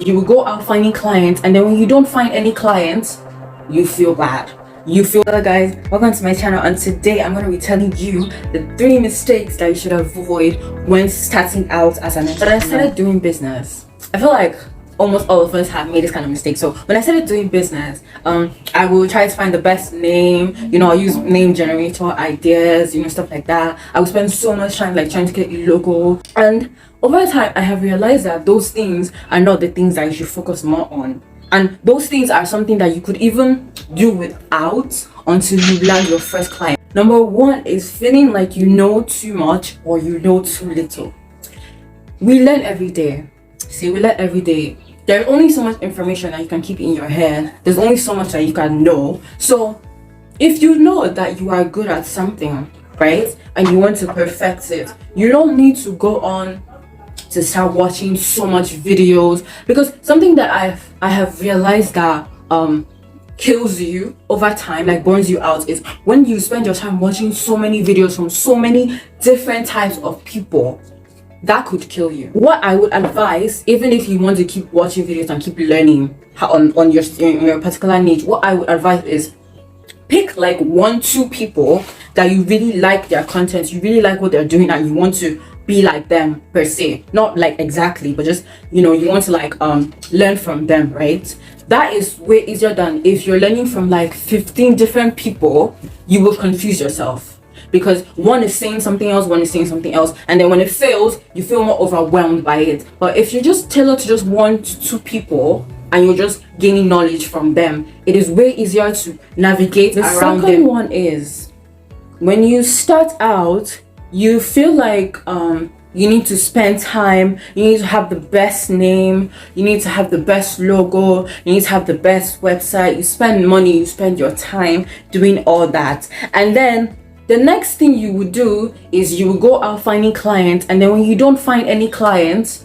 You will go out finding clients, and then when you don't find any clients, you feel bad. Hello guys, welcome to my channel, and today I'm going to be telling you the 3 mistakes that you should avoid when starting out as an entrepreneur. When I started doing business, I feel like almost all of us have made this kind of mistake. So when I started doing business, I will try to find the best name, I'll use name generator ideas, stuff like that. I will spend so much time trying to get a logo, and over time I have realized that those things are not the things that you should focus more on. And those things are something that you could even do without until you land your first client. Number one is feeling like you know too much or you know too little. We learn every day. We learn every day. There's only so much information that you can keep in your head. There's only so much that you can know. So if you know that you are good at something, right, and you want to perfect it, you don't need to go on to start watching so much videos, because something that I have realized that kills you over time, like burns you out, is when you spend your time watching so many videos from so many different types of people. That could kill you. What I would advise, even if you want to keep watching videos and keep learning on your particular niche, what I would advise is pick like 1-2 people that you really like their content, you really like what they're doing, and you want to be like them per se. Not like exactly, but just you want to like learn from them, right? That is way easier than if you're learning from like 15 different people. You will confuse yourself, because one is saying something else, one is saying something else, and then when it fails, you feel more overwhelmed by it. But if you just tailor to just 1-2 people and you're just gaining knowledge from them, it is way easier to navigate around them. The second one is, when you start out, you feel like you need to spend time, you need to have the best name, you need to have the best logo, you need to have the best website. You spend money, you spend your time doing all that, and then the next thing you would do is you will go out finding clients, and then when you don't find any clients,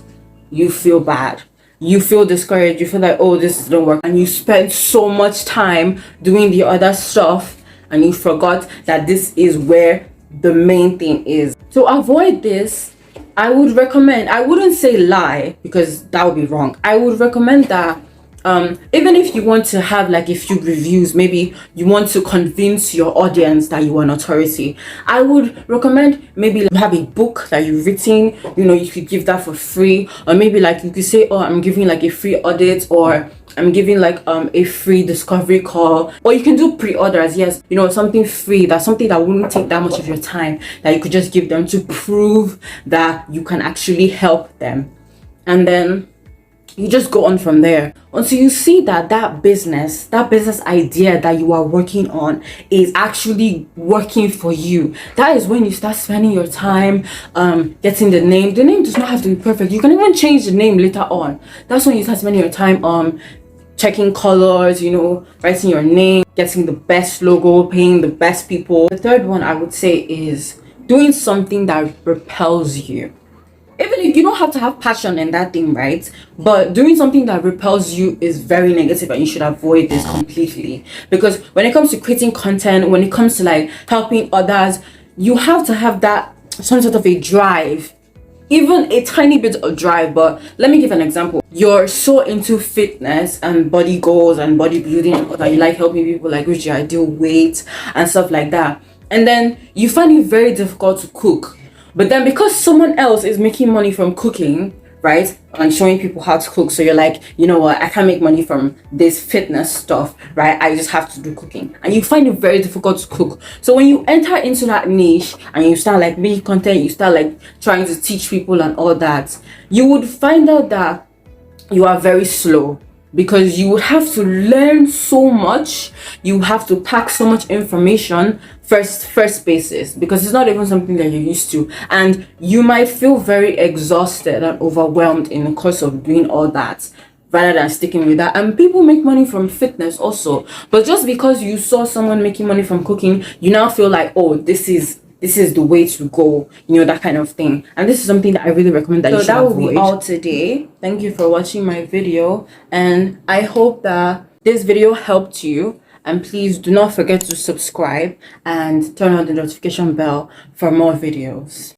you feel bad. You feel discouraged. You feel like, oh, this doesn't work. And you spend so much time doing the other stuff, and you forgot that this is where the main thing is. To avoid this, I would recommend, I wouldn't say lie, because that would be wrong. I would recommend that even if you want to have like a few reviews, maybe you want to convince your audience that you are an authority, I would recommend maybe you have a book that you've written, you could give that for free. Or maybe like you could say, oh, I'm giving like a free audit, or I'm giving like a free discovery call. Or you can do pre-orders, yes, something free, that's something that wouldn't take that much of your time, that you could just give them to prove that you can actually help them. And then you just go on from there until you see that that business idea that you are working on is actually working for you. That is when you start spending your time getting the name. The name does not have to be perfect. You can even change the name later on. That's when you start spending your time checking colors, writing your name, getting the best logo, paying the best people. The third one I would say is doing something that repels you. Even if you don't have to have passion in that thing, right? But doing something that repels you is very negative, and you should avoid this completely. Because when it comes to creating content, when it comes to like helping others, you have to have that some sort of a drive, even a tiny bit of drive. But let me give an example. You're so into fitness and body goals and bodybuilding, or that you like helping people like reach your ideal weight and stuff like that, and then you find it very difficult to cook. But then because someone else is making money from cooking, right, and showing people how to cook, so you're like, you know what, I can't make money from this fitness stuff, right? I just have to do cooking. And you find it very difficult to cook. So when you enter into that niche and you start like making content, you start like trying to teach people and all that, you would find out that you are very slow, because you would have to learn so much, you have to pack so much information first basis, because it's not even something that you're used to, and you might feel very exhausted and overwhelmed in the course of doing all that, rather than sticking with that. And people make money from fitness also, but just because you saw someone making money from cooking, you now feel like, oh, this is the way to go, that kind of thing. And this is something that I really recommend that you should avoid. So that will be all today. Thank you for watching my video, and I hope that this video helped you. And please do not forget to subscribe and turn on the notification bell for more videos.